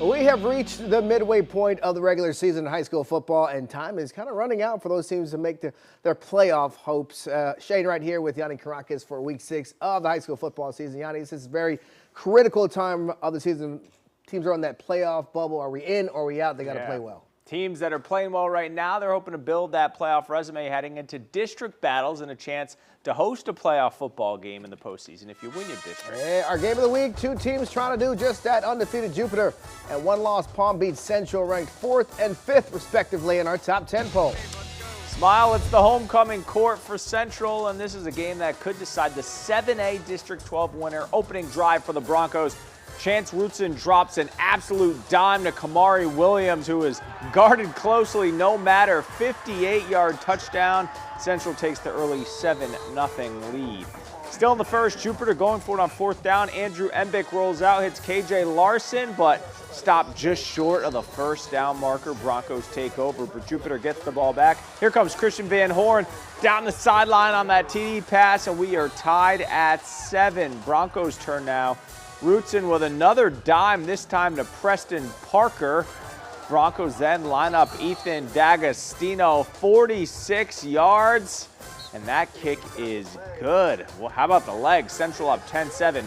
We have reached the midway point of the regular season in high school football, and time is kind of running out for those teams to make their playoff hopes. Shane right here with Yanni Caracas for week 6 of the high school football season. Yanni, this is a very critical time of the season. Teams are on that playoff bubble. Are we in or are we out? They got to play well. Teams that are playing well right now, they're hoping to build that playoff resume heading into district battles and a chance to host a playoff football game in the postseason if you win your district. Yeah, our game of the week, 2 teams trying to do just that. Undefeated Jupiter and 1-loss Palm Beach Central, ranked 4th and 5th respectively in our top 10 poll. Smile, it's the homecoming court for Central, and this is a game that could decide the 7A District 12 winner. Opening drive for the Broncos. Chance Rootson drops an absolute dime to Kamari Williams, who is guarded closely no matter. 58-yard touchdown. Central takes the early 7-0 lead. Still in the first, Jupiter going for it on 4th down. Andrew Embick rolls out, hits KJ Larson, but stopped just short of the first down marker. Broncos take over, but Jupiter gets the ball back. Here comes Christian Van Horn down the sideline on that TD pass, and we are tied at 7. Broncos turn now. Rootson with another dime, this time to Preston Parker. Broncos then line up Ethan D'Agostino, 46 yards, and that kick is good. Well, how about the legs? Central up 10-7.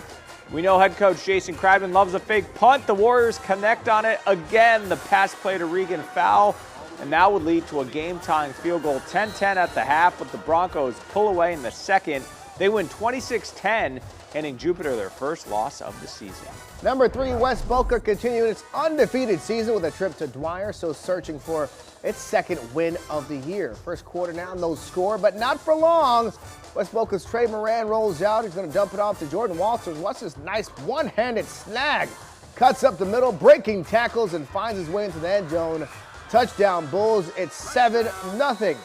We know head coach Jason Crabman loves a fake punt. The Warriors connect on it again. The pass play to Regan foul, and that would lead to a game-tying field goal. 10-10 at the half, but the Broncos pull away in the second. They win 26-10. Handing Jupiter their first loss of the season. Number 3, West Boca continuing its undefeated season with a trip to Dwyer, so searching for its 2nd win of the year. First quarter now, no score, but not for long. West Boca's Trey Moran rolls out. He's going to dump it off to Jordan Walters. What's this nice one-handed snag? Cuts up the middle, breaking tackles, and finds his way into the end zone. Touchdown Bulls. It's 7-0.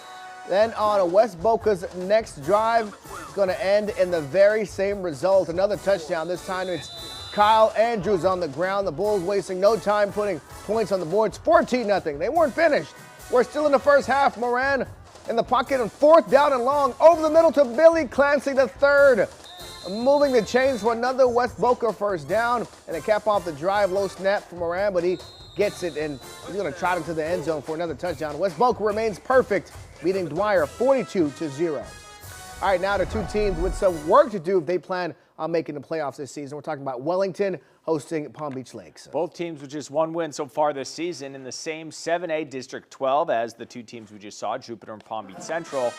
Then on West Boca's next drive, it's going to end in the very same result. Another touchdown. This time it's Kyle Andrews on the ground. The Bulls wasting no time putting points on the board. It's 14-0. They weren't finished. We're still in the first half. Moran in the pocket on 4th down and long. Over the middle to Billy Clancy, the 3rd. Moving the chains for another West Boca first down. And a cap off the drive. Low snap for Moran, but he gets it, and he's going to trot into the end zone for another touchdown. West Boca remains perfect, beating Dwyer 42-0. All right, now to 2 teams with some work to do if they plan on making the playoffs this season. We're talking about Wellington hosting Palm Beach Lakes. Both teams with just 1 win so far this season in the same 7A District 12 as the 2 teams we just saw, Jupiter and Palm Beach Central.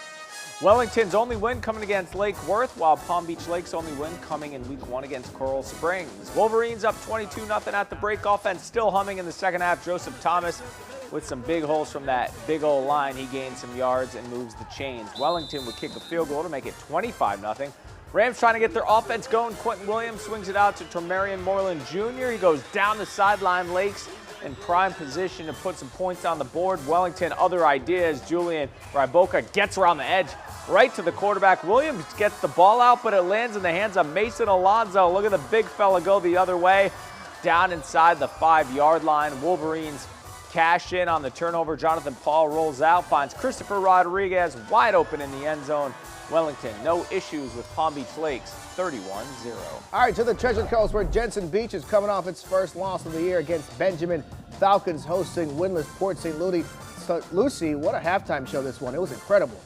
Wellington's only win coming against Lake Worth, while Palm Beach Lake's only win coming in week 1 against Coral Springs. Wolverines up 22-0 at the break. Offense still humming in the second half. Joseph Thomas with some big holes from that big old line. He gains some yards and moves the chains. Wellington would kick a field goal to make it 25-0. Rams trying to get their offense going. Quentin Williams swings it out to Tremarian Moreland Jr. He goes down the sideline. Lakes in prime position to put some points on the board. Wellington, other ideas. Julian Ryboka gets around the edge right to the quarterback. Williams gets the ball out, but it lands in the hands of Mason Alonzo. Look at the big fella go the other way, down inside the 5-yard line. Wolverines cash in on the turnover. Jonathan Paul rolls out, finds Christopher Rodriguez wide open in the end zone. Wellington, no issues with Palm Beach Lakes, 31-0. All right, to the Treasure Coast, where Jensen Beach is coming off its first loss of the year against Benjamin. Falcons hosting winless Port St. Lucie. What a halftime show this one. It was incredible.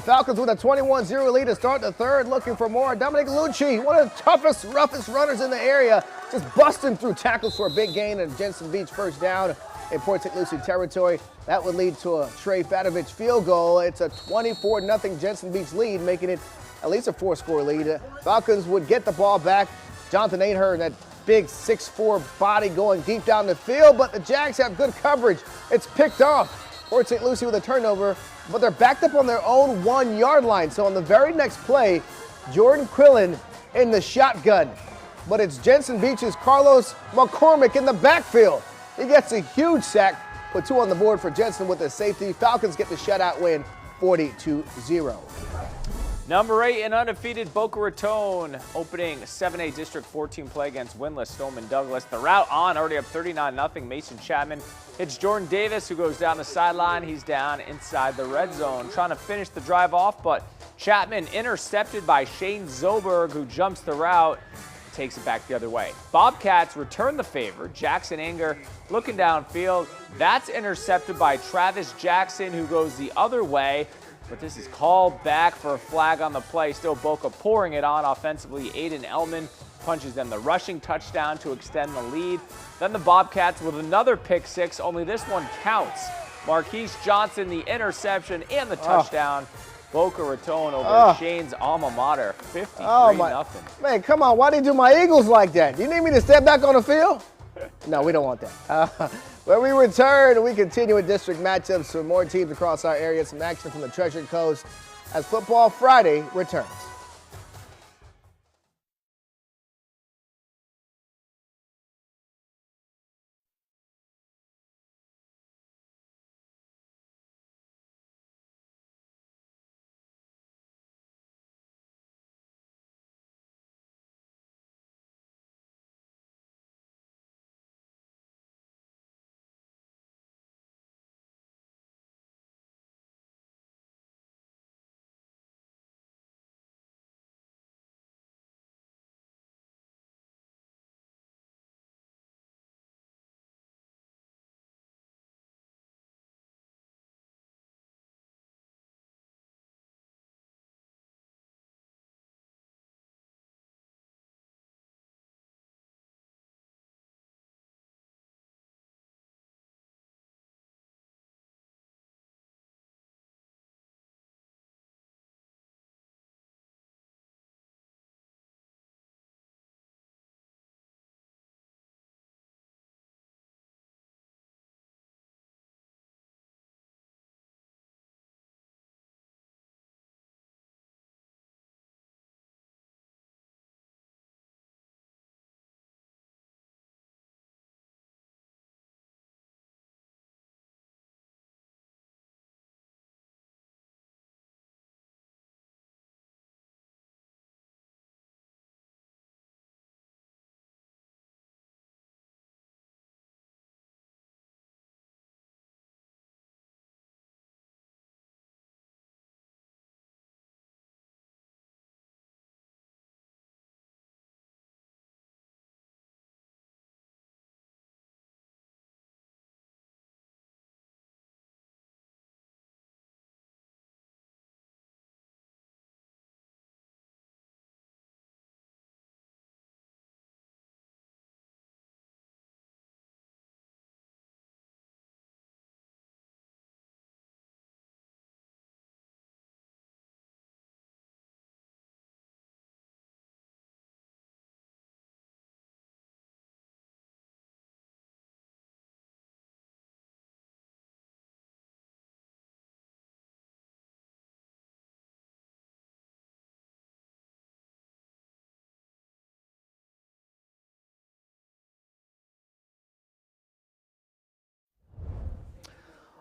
Falcons with a 21-0 lead to start the 3rd, looking for more. Dominic Lucci, one of the toughest, roughest runners in the area, just busting through tackles for a big gain and Jensen Beach first down in Port St. Lucie territory. That would lead to a Trey Fadovich field goal. It's a 24-0 Jensen Beach lead, making it at least a 4-score lead. Falcons would get the ball back. Jonathan Ahern, that big 6'4" body going deep down the field, but the Jags have good coverage. It's picked off. Port St. Lucie with a turnover, but they're backed up on their own 1-yard line. So on the very next play, Jordan Quillen in the shotgun. But it's Jensen Beach's Carlos McCormick in the backfield. He gets a huge sack, put 2 on the board for Jensen with the safety. Falcons get the shutout win 40-0. Number 8 and undefeated Boca Raton opening 7A District 14 play against winless Stoneman Douglas. The route on, already up 39-0. Mason Chapman hits Jordan Davis, who goes down the sideline. He's down inside the red zone, trying to finish the drive off, but Chapman intercepted by Shane Zoberg, who jumps the route. takes it back the other way. Bobcats return the favor. Jackson Anger looking downfield. That's intercepted by Travis Jackson, who goes the other way. But this is called back for a flag on the play. Still Boca pouring it on offensively. Aiden Ellman punches them the rushing touchdown to extend the lead. Then the Bobcats with another pick six, only this one counts. Marquise Johnson, the interception and the touchdown. Boca Raton over Shane's alma mater, 53-0. Man, come on, why do you do my Eagles like that? Do you need me to step back on the field? No, we don't want that. When we return, we continue with district matchups with more teams across our area. Some action from the Treasure Coast as Football Friday returns.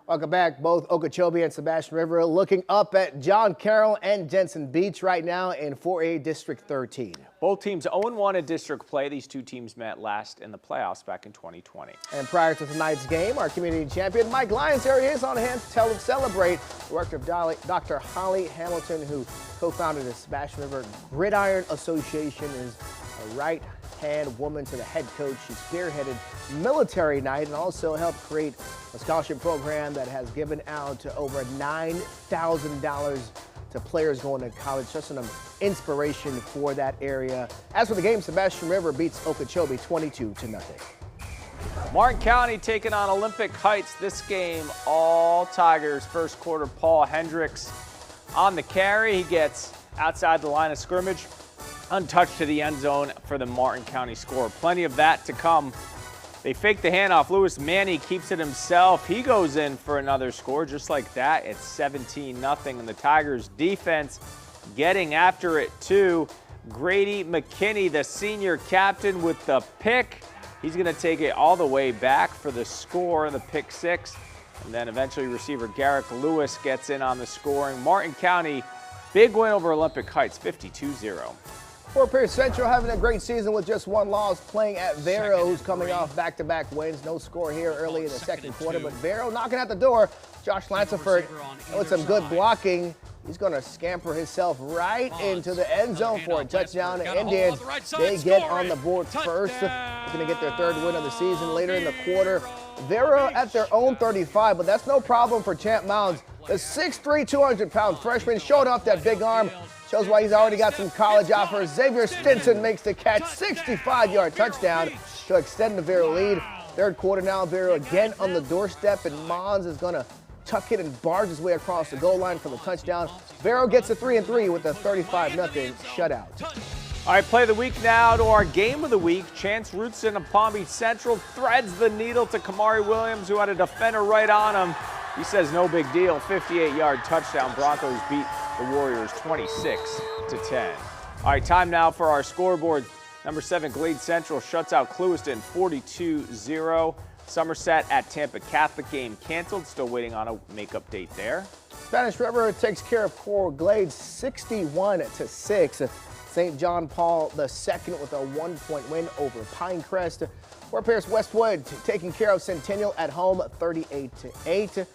Welcome back. Both Okeechobee and Sebastian River looking up at John Carroll and Jensen Beach right now in 4A District 13. Both teams 0-1 in district play. These two teams met last in the playoffs back in 2020. And prior to tonight's game, our community champion Mike Lyons here is on hand to celebrate the work of Dr. Holly Hamilton, who co-founded the Sebastian River Gridiron Association, is a right-hand woman to the head coach. She spearheaded Military Night and also helped create a scholarship program that has given out to over $9,000 to players going to college. Just an inspiration for that area. As for the game, Sebastian River beats Okeechobee 22-0. Martin County taking on Olympic Heights. This game, all Tigers. First quarter, Paul Hendricks on the carry. He gets outside the line of scrimmage, untouched to the end zone for the Martin County score. Plenty of that to come. They fake the handoff. Lewis Manny keeps it himself. He goes in for another score just like that. It's 17-0, and the Tigers defense getting after it too. Grady McKinney, the senior captain, with the pick. He's going to take it all the way back for the score, the pick six. And then eventually receiver Garrick Lewis gets in on the scoring. Martin County, big win over Olympic Heights, 52-0. Fort Pierce Central having a great season with just one loss, playing at Vero, who's coming off back-to-back wins. No score here early in the second quarter, but Vero knocking at the door. Josh Lansford with some good blocking. He's going to scamper himself right into the end zone for a touchdown. The Indians, they get on the board first. They're going to get their third win of the season later in the quarter. They're at their own 35, but that's no problem for Champ Mounds. The 6'3", 200-pound freshman showed off that big arm. Shows why he's already got some college offers. Xavier Stinson makes the catch, 65-yard touchdown to extend the Vero lead. Third quarter now, Vero again on the doorstep, and Mons is going to tuck it and barge his way across the goal line for the touchdown. Vero gets a 3-3 with a 35-0 shutout. All right, play of the week now to our game of the week. Chance Rootson of Palm Beach Central threads the needle to Kamari Williams, who had a defender right on him. He says no big deal, 58-yard touchdown. Broncos beat the Warriors 26-10. All right, time now for our scoreboard. Number 7, Glade Central shuts out Clewiston 42-0. Somerset at Tampa Catholic game canceled. Still waiting on a makeup date there. Spanish River takes care of Coral Glades 61-6. St. John Paul II with a 1-point win over Pinecrest. Fort Pierce Westwood taking care of Centennial at home 38-8.